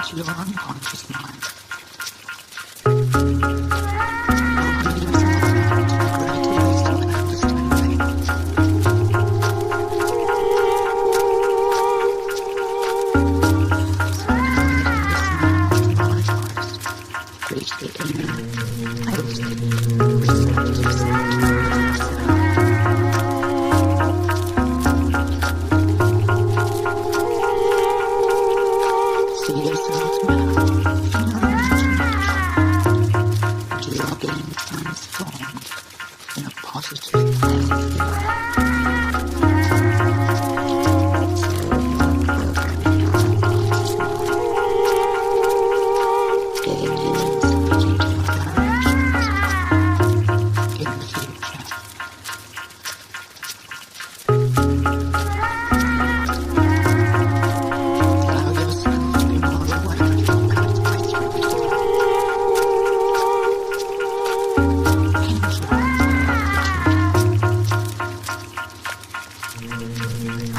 into your unconscious mind. Reach the inner see yourself now in your imagination, and you are being transformed in a positive way.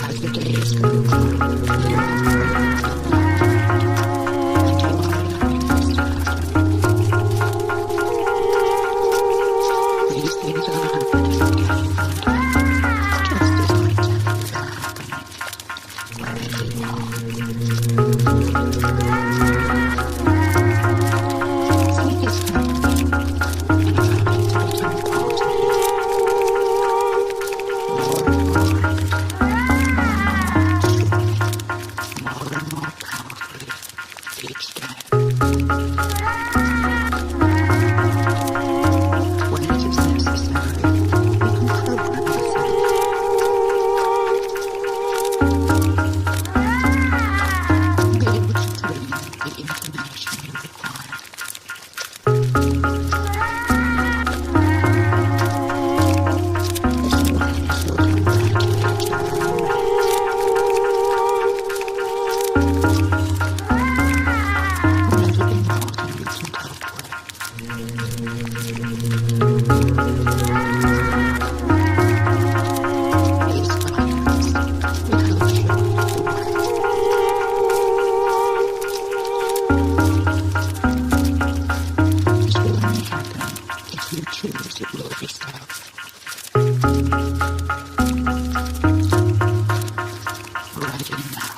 As the days go by, these things are happening again and again, just as I tell you they're happening, wherever you are. See this happening, and allow it to become part of you. More and more powerfully each day. When it is necessary, we can program ourselves. Be able to glean the information you require. This awareness will come regulate your own rate. Never be more than you can cope with. These guidance will help you the way. This will only happen if you choose it will be so. Ready now.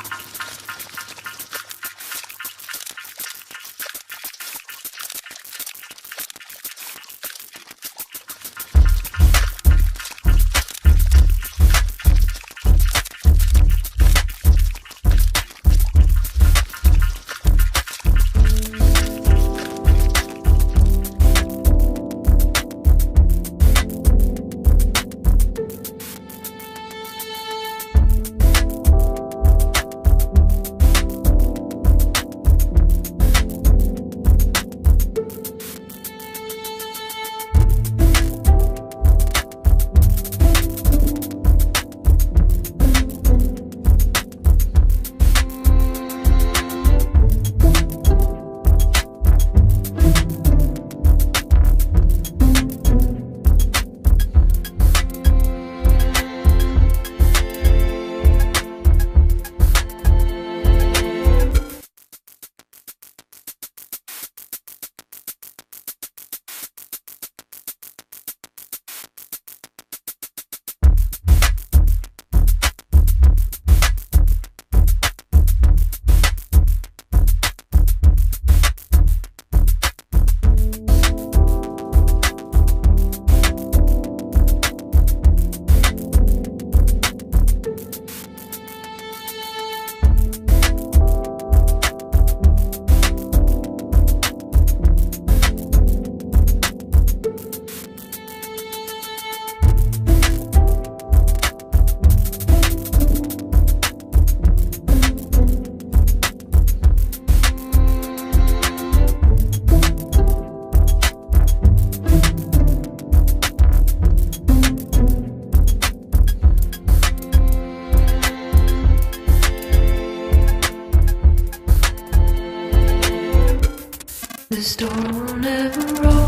The storm never rolls.